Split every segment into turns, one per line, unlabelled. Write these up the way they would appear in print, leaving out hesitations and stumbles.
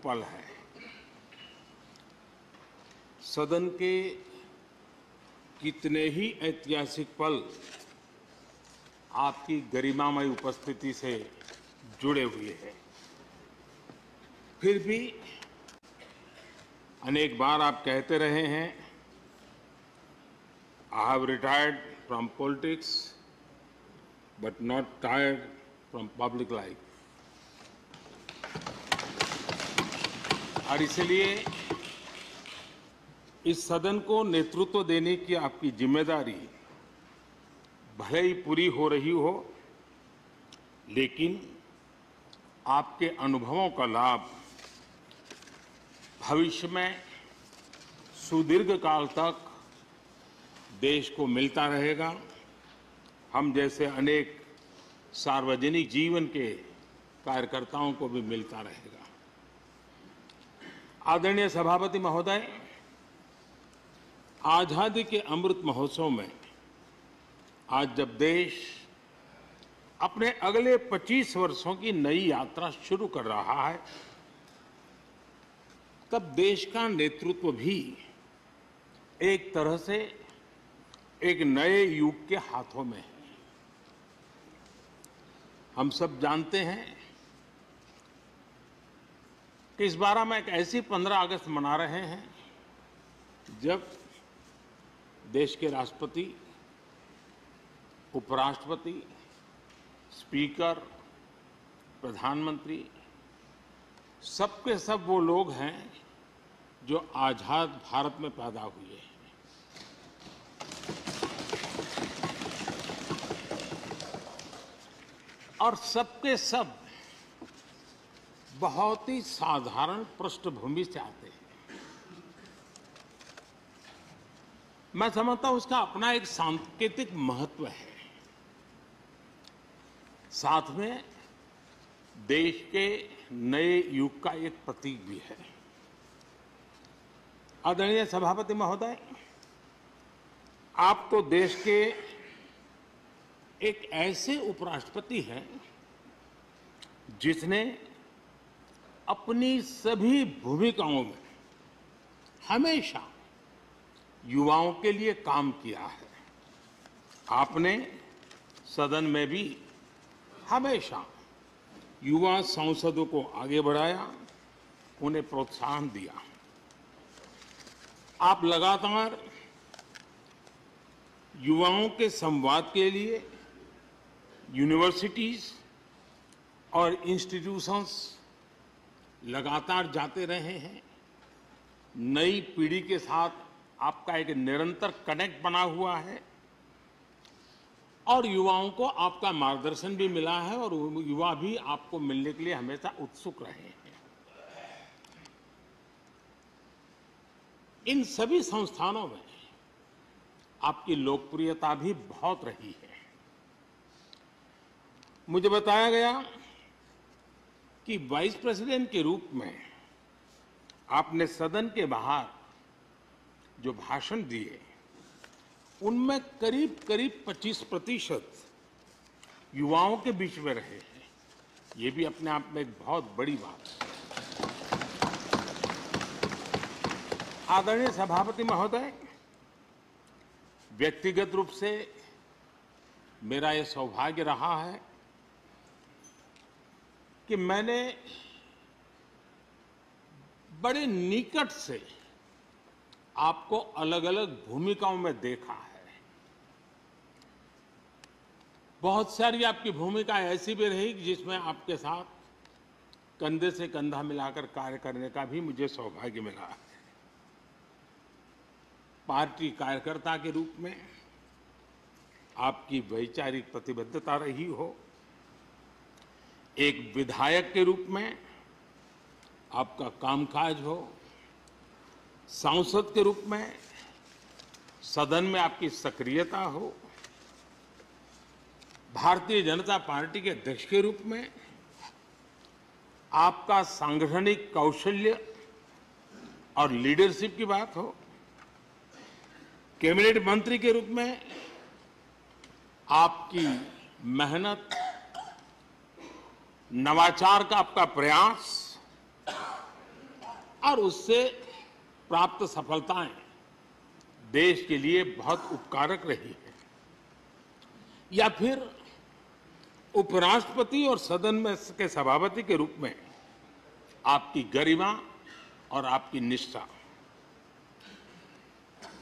पल है। सदन के कितने ही ऐतिहासिक पल आपकी गरिमामय उपस्थिति से जुड़े हुए हैं। फिर भी अनेक बार आप कहते रहे हैं, I have retired from politics but not tired from public life. और इसलिए इस सदन को नेतृत्व देने की आपकी जिम्मेदारी भले ही पूरी हो रही हो, लेकिन आपके अनुभवों का लाभ भविष्य में सुदीर्घ काल तक देश को मिलता रहेगा। हम जैसे अनेक सार्वजनिक जीवन के कार्यकर्ताओं को भी मिलता रहेगा। आदरणीय सभापति महोदय, आजादी के अमृत महोत्सव में आज जब देश अपने अगले 25 वर्षों की नई यात्रा शुरू कर रहा है, तब देश का नेतृत्व भी एक तरह से एक नए युग के हाथों में है। हम सब जानते हैं कि इस बार हम एक ऐसी 15 अगस्त मना रहे हैं जब देश के राष्ट्रपति, उपराष्ट्रपति, स्पीकर, प्रधानमंत्री सबके सब वो लोग हैं जो आजाद भारत में पैदा हुए हैं। और सबके सब बहुत ही साधारण पृष्ठभूमि से आते हैं। मैं समझता हूं उसका अपना एक सांकेतिक महत्व है, साथ में देश के नए युग का एक प्रतीक भी है। आदरणीय सभापति महोदय, आप तो देश के एक ऐसे उपराष्ट्रपति हैं जिसने अपनी सभी भूमिकाओं में हमेशा युवाओं के लिए काम किया है। आपने सदन में भी हमेशा युवा सांसदों को आगे बढ़ाया, उन्हें प्रोत्साहन दिया। आप लगातार युवाओं के संवाद के लिए यूनिवर्सिटीज और इंस्टीट्यूशंस लगातार जाते रहे हैं। नई पीढ़ी के साथ आपका एक निरंतर कनेक्ट बना हुआ है और युवाओं को आपका मार्गदर्शन भी मिला है और युवा भी आपको मिलने के लिए हमेशा उत्सुक रहे हैं। इन सभी संस्थानों में आपकी लोकप्रियता भी बहुत रही है। मुझे बताया गया कि वाइस प्रेसिडेंट के रूप में आपने सदन के बाहर जो भाषण दिए, उनमें करीब करीब 25% युवाओं के बीच में रहे हैं। ये भी अपने आप में एक बहुत बड़ी बात है। आदरणीय सभापति महोदय, व्यक्तिगत रूप से मेरा यह सौभाग्य रहा है कि मैंने बड़े निकट से आपको अलग अलग भूमिकाओं में देखा है। बहुत सारी आपकी भूमिका ऐसी भी रही जिसमें आपके साथ कंधे से कंधा मिलाकर कार्य करने का भी मुझे सौभाग्य मिला है। पार्टी कार्यकर्ता के रूप में आपकी वैचारिक प्रतिबद्धता रही हो, एक विधायक के रूप में आपका कामकाज हो, सांसद के रूप में सदन में आपकी सक्रियता हो, भारतीय जनता पार्टी के अध्यक्ष के रूप में आपका सांगठनिक कौशल्य और लीडरशिप की बात हो, कैबिनेट मंत्री के रूप में आपकी मेहनत, नवाचार का आपका प्रयास, और उससे प्राप्त सफलताएं देश के लिए बहुत उपकारक रही है, या फिर उपराष्ट्रपति और सदन में के सभापति के रूप में आपकी गरिमा और आपकी निष्ठा।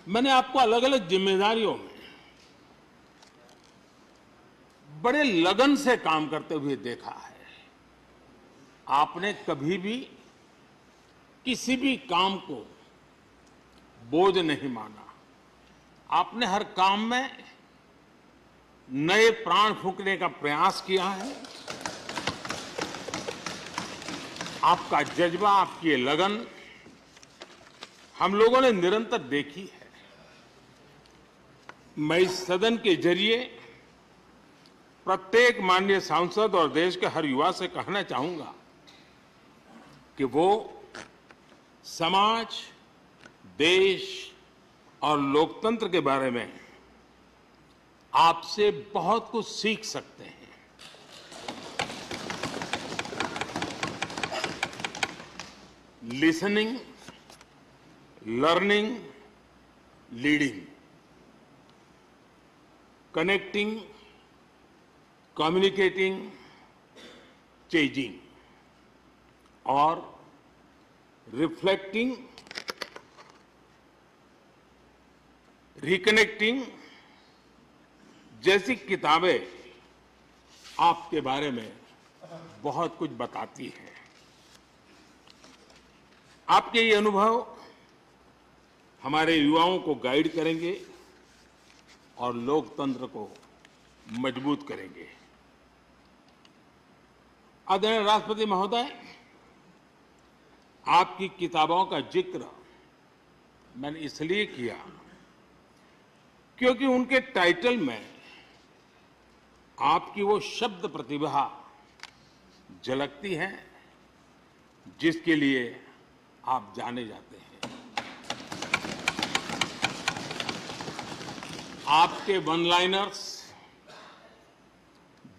मैंने आपको अलग अलग जिम्मेदारियों में बड़े लगन से काम करते हुए देखा है। आपने कभी भी किसी भी काम को बोझ नहीं माना। आपने हर काम में नए प्राण फूंकने का प्रयास किया है। आपका जज्बा, आपकी ये लगन हम लोगों ने निरंतर देखी है। मैं इस सदन के जरिए प्रत्येक माननीय सांसद और देश के हर युवा से कहना चाहूंगा कि वो समाज, देश और लोकतंत्र के बारे में आपसे बहुत कुछ सीख सकते हैं। Listening, learning, leading, connecting, communicating, changing और रिफ्लेक्टिंग, रिकनेक्टिंग जैसी किताबें आपके बारे में बहुत कुछ बताती हैं। आपके ये अनुभव हमारे युवाओं को गाइड करेंगे और लोकतंत्र को मजबूत करेंगे। आदरणीय राष्ट्रपति महोदय, आपकी किताबों का जिक्र मैंने इसलिए किया क्योंकि उनके टाइटल में आपकी वो शब्द प्रतिभा झलकती है जिसके लिए आप जाने जाते हैं। आपके वन लाइनर्स,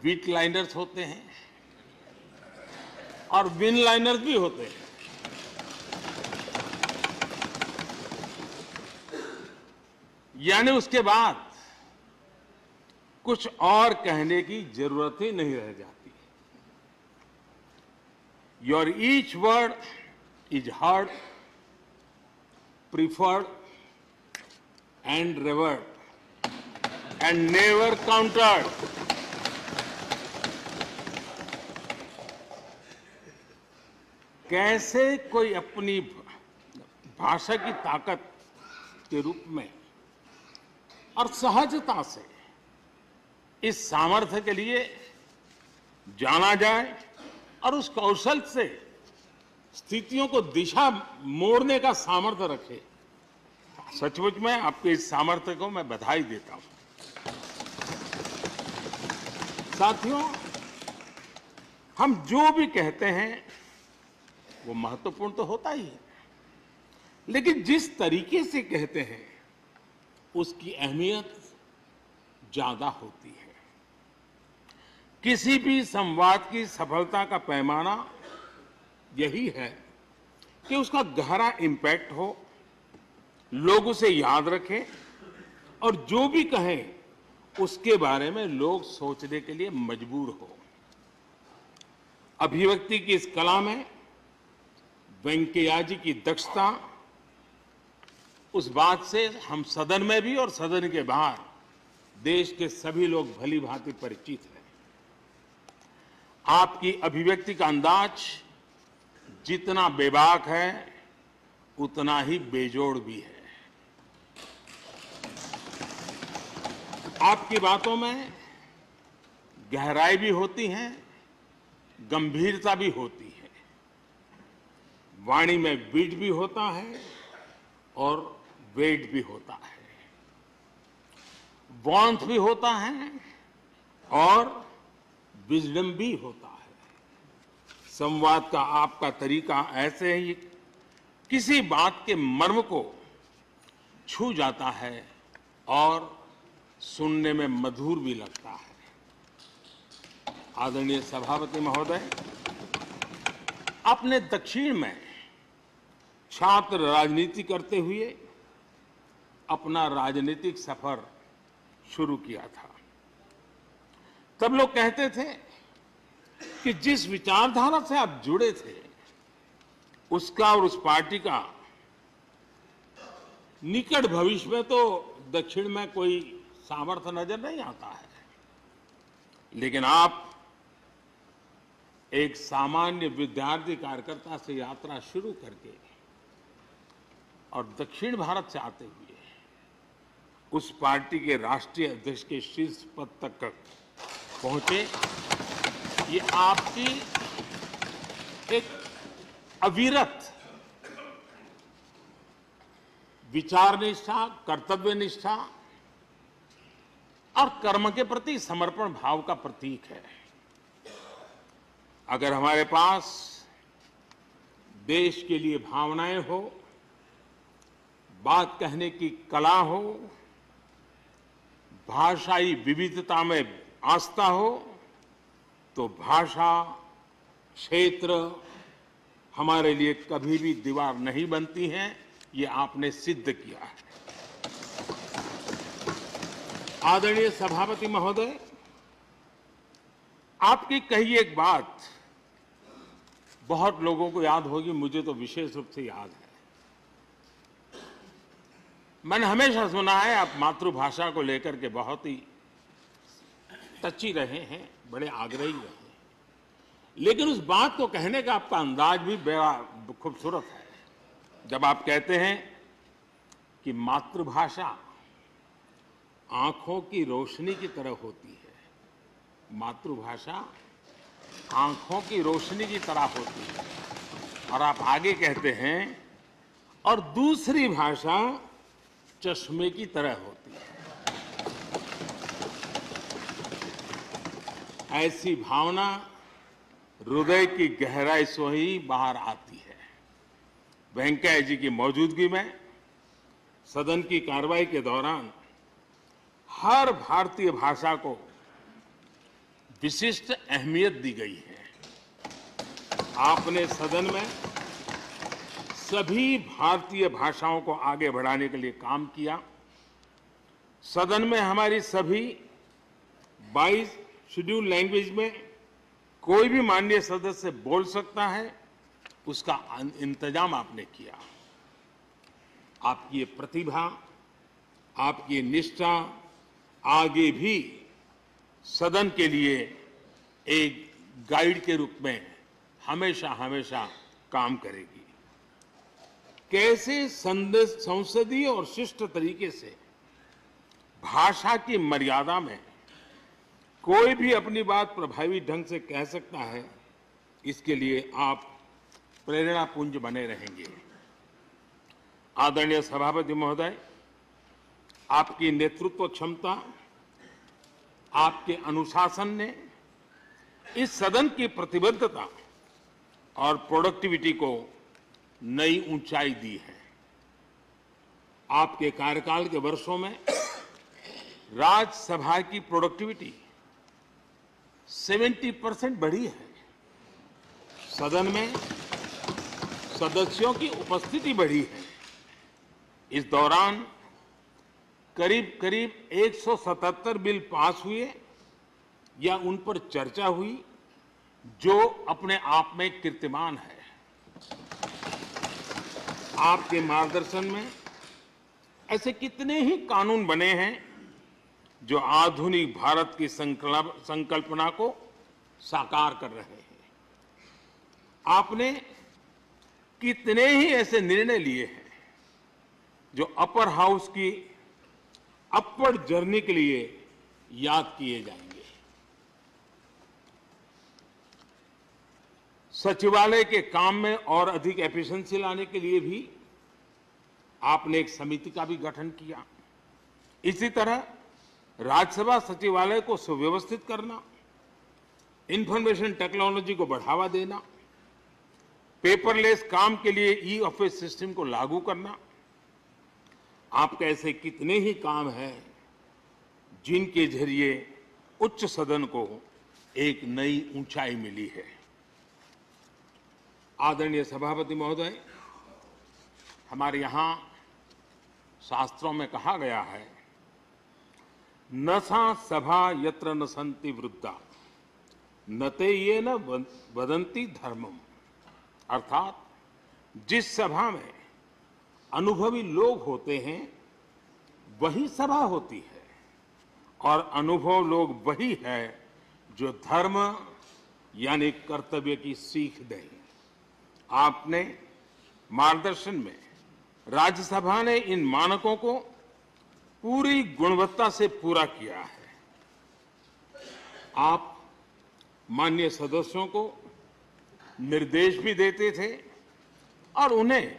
बीट लाइनर्स होते हैं और विन लाइनर्स भी होते हैं। यानी उसके बाद कुछ और कहने की जरूरत ही नहीं रह जाती। Your each word is heard, preferred and revered and never countered. कैसे कोई अपनी भाषा की ताकत के रूप में और सहजता से इस सामर्थ्य के लिए जाना जाए और उस कौशल से स्थितियों को दिशा मोड़ने का सामर्थ्य रखे, सचमुच में आपके इस सामर्थ्य को मैं बधाई देता हूं। साथियों, हम जो भी कहते हैं वो महत्वपूर्ण तो होता ही है, लेकिन जिस तरीके से कहते हैं उसकी अहमियत ज्यादा होती है। किसी भी संवाद की सफलता का पैमाना यही है कि उसका गहरा इम्पैक्ट हो, लोग उसे याद रखें और जो भी कहें उसके बारे में लोग सोचने के लिए मजबूर हो। अभिव्यक्ति की इस कला में वेंकैया जी की दक्षता, उस बात से हम सदन में भी और सदन के बाहर देश के सभी लोग भली भांति परिचित हैं। आपकी अभिव्यक्ति का अंदाज जितना बेबाक है उतना ही बेजोड़ भी है। आपकी बातों में गहराई भी होती है, गंभीरता भी होती है, वाणी में बीट भी होता है और वेट भी होता है, वार्मथ भी होता है और विजडम भी होता है। संवाद का आपका तरीका ऐसे ही किसी बात के मर्म को छू जाता है और सुनने में मधुर भी लगता है। आदरणीय सभापति महोदय, आपने दक्षिण में छात्र राजनीति करते हुए अपना राजनीतिक सफर शुरू किया था। तब लोग कहते थे कि जिस विचारधारा से आप जुड़े थे उसका और उस पार्टी का निकट भविष्य में तो दक्षिण में कोई सामर्थ्य नजर नहीं आता है, लेकिन आप एक सामान्य विद्यार्थी कार्यकर्ता से यात्रा शुरू करके और दक्षिण भारत से आते हुए उस पार्टी के राष्ट्रीय अध्यक्ष के शीर्ष पद तक पहुंचे। ये आपकी एक अविरत विचार निष्ठा, कर्तव्य निष्ठा और कर्म के प्रति समर्पण भाव का प्रतीक है। अगर हमारे पास देश के लिए भावनाएं हो, बात कहने की कला हो, भाषाई विविधता में आस्था हो, तो भाषा क्षेत्र हमारे लिए कभी भी दीवार नहीं बनती है। ये आपने सिद्ध किया है। आदरणीय सभापति महोदय, आपकी कही एक बात बहुत लोगों को याद होगी, मुझे तो विशेष रूप से याद है। मैंने हमेशा सुना है आप मातृभाषा को लेकर के बहुत ही टची रहे हैं, बड़े आग्रही रहे हैं, लेकिन उस बात को कहने का आपका अंदाज भी बड़ा खूबसूरत है। जब आप कहते हैं कि मातृभाषा आंखों की रोशनी की तरह होती है, मातृभाषा आंखों की रोशनी की तरह होती है, और आप आगे कहते हैं और दूसरी भाषा चश्मे की तरह होती है। ऐसी भावना हृदय की गहराई से ही बाहर आती है। वेंकैया जी की मौजूदगी में सदन की कार्रवाई के दौरान हर भारतीय भाषा को विशिष्ट अहमियत दी गई है। आपने सदन में सभी भारतीय भाषाओं को आगे बढ़ाने के लिए काम किया। सदन में हमारी सभी 22 शेड्यूल लैंग्वेज में कोई भी माननीय सदस्य बोल सकता है, उसका इंतजाम आपने किया। आपकी ये प्रतिभा, आपकी निष्ठा आगे भी सदन के लिए एक गाइड के रूप में हमेशा हमेशा काम करेगी। कैसे संसदीय और शिष्ट तरीके से भाषा की मर्यादा में कोई भी अपनी बात प्रभावी ढंग से कह सकता है, इसके लिए आप प्रेरणापुंज बने रहेंगे। आदरणीय सभापति महोदय, आपकी नेतृत्व क्षमता, आपके अनुशासन ने इस सदन की प्रतिबद्धता और प्रोडक्टिविटी को नई ऊंचाई दी है। आपके कार्यकाल के वर्षों में राज्यसभा की प्रोडक्टिविटी 70% बढ़ी है। सदन में सदस्यों की उपस्थिति बढ़ी है। इस दौरान करीब करीब 177 बिल पास हुए या उन पर चर्चा हुई, जो अपने आप में कीर्तिमान है। आपके मार्गदर्शन में ऐसे कितने ही कानून बने हैं जो आधुनिक भारत की संकल्पना को साकार कर रहे हैं। आपने कितने ही ऐसे निर्णय लिए हैं जो अपर हाउस की अपवर्ड जर्नी के लिए याद किए जाएंगे। सचिवालय के काम में और अधिक एफिशिएंसी लाने के लिए भी आपने एक समिति का भी गठन किया। इसी तरह राज्यसभा सचिवालय को सुव्यवस्थित करना, इंफॉर्मेशन टेक्नोलॉजी को बढ़ावा देना, पेपरलेस काम के लिए ई ऑफिस सिस्टम को लागू करना, आपके ऐसे कितने ही काम हैं जिनके जरिए उच्च सदन को एक नई ऊंचाई मिली है। आदरणीय सभापति महोदय, हमारे यहाँ शास्त्रों में कहा गया है, न सा सभा यत्र न सन्ति वृद्धा न ते ये न वदन्ति धर्मम। अर्थात जिस सभा में अनुभवी लोग होते हैं वही सभा होती है, और अनुभव लोग वही है जो धर्म यानी कर्तव्य की सीख दें। आपने मार्गदर्शन में राज्यसभा ने इन मानकों को पूरी गुणवत्ता से पूरा किया है। आप माननीय सदस्यों को निर्देश भी देते थे और उन्हें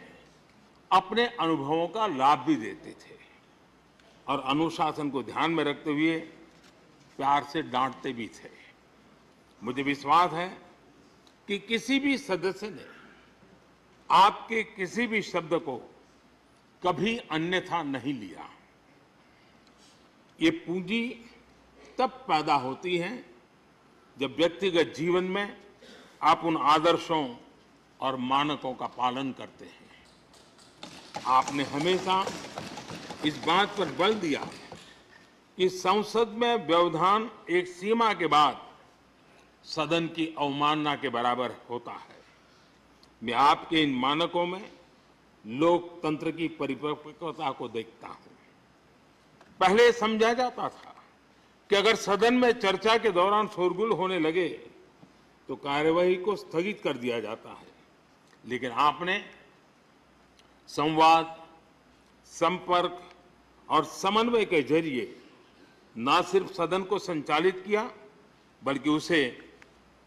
अपने अनुभवों का लाभ भी देते थे, और अनुशासन को ध्यान में रखते हुए प्यार से डांटते भी थे। मुझे विश्वास है कि किसी भी सदस्य ने आपके किसी भी शब्द को कभी अन्यथा नहीं लिया। ये पूंजी तब पैदा होती है जब व्यक्तिगत जीवन में आप उन आदर्शों और मानकों का पालन करते हैं। आपने हमेशा इस बात पर बल दिया कि संसद में व्यवधान एक सीमा के बाद सदन की अवमानना के बराबर होता है। मैं आपके इन मानकों में लोकतंत्र की परिपक्वता को देखता हूं। पहले समझा जाता था कि अगर सदन में चर्चा के दौरान शोरगुल होने लगे तो कार्यवाही को स्थगित कर दिया जाता है, लेकिन आपने संवाद, संपर्क और समन्वय के जरिए न सिर्फ सदन को संचालित किया बल्कि उसे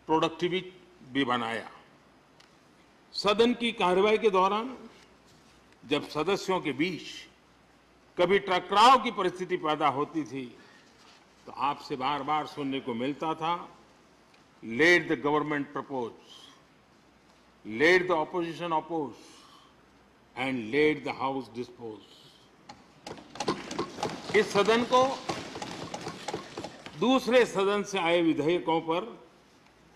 प्रोडक्टिव भी बनाया। सदन की कार्यवाही के दौरान जब सदस्यों के बीच कभी टकराव की परिस्थिति पैदा होती थी तो आपसे बार बार सुनने को मिलता था, let the government propose, let the opposition oppose and let the house dispose. इस सदन को दूसरे सदन से आए विधेयकों पर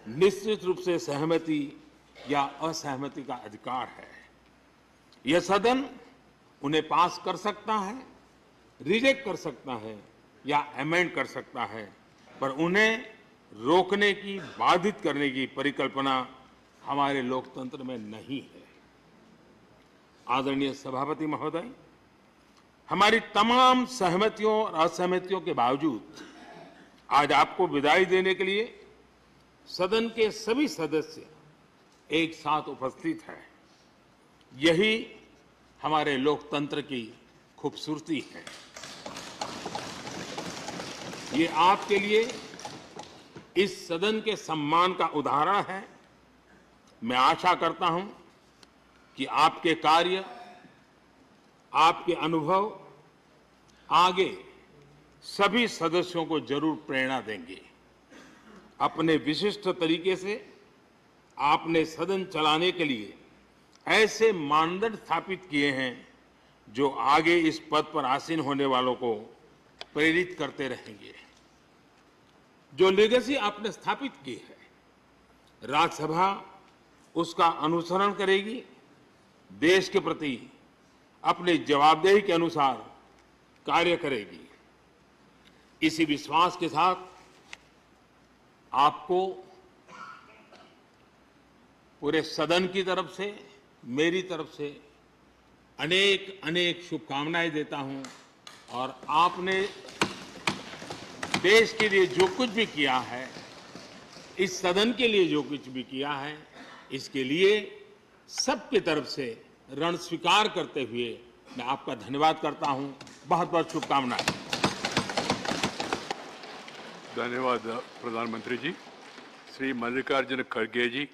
निश्चित रूप से सहमति या असहमति का अधिकार है। यह सदन उन्हें पास कर सकता है, रिजेक्ट कर सकता है या अमेंड कर सकता है, पर उन्हें रोकने की, बाधित करने की परिकल्पना हमारे लोकतंत्र में नहीं है। आदरणीय सभापति महोदय, हमारी तमाम सहमतियों और असहमतियों के बावजूद आज आपको विदाई देने के लिए सदन के सभी सदस्य एक साथ उपस्थित हैं। यही हमारे लोकतंत्र की खूबसूरती है। ये आपके लिए इस सदन के सम्मान का उदाहरण है। मैं आशा करता हूं कि आपके कार्य, आपके अनुभव आगे सभी सदस्यों को जरूर प्रेरणा देंगे। अपने विशिष्ट तरीके से आपने सदन चलाने के लिए ऐसे मानदंड स्थापित किए हैं जो आगे इस पद पर आसीन होने वालों को प्रेरित करते रहेंगे। जो लेगेसी आपने स्थापित की है, राज्यसभा उसका अनुसरण करेगी, देश के प्रति अपनी जवाबदेही के अनुसार कार्य करेगी। इसी विश्वास के साथ आपको पूरे सदन की तरफ से, मेरी तरफ से अनेक अनेक शुभकामनाएं देता हूं। और आपने देश के लिए जो कुछ भी किया है, इस सदन के लिए जो कुछ भी किया है, इसके लिए सबकी तरफ से ऋण स्वीकार करते हुए मैं आपका धन्यवाद करता हूं। बहुत बहुत शुभकामनाएं।
धन्यवाद प्रधानमंत्री जी। श्री मल्लिकार्जुन खड़गे जी।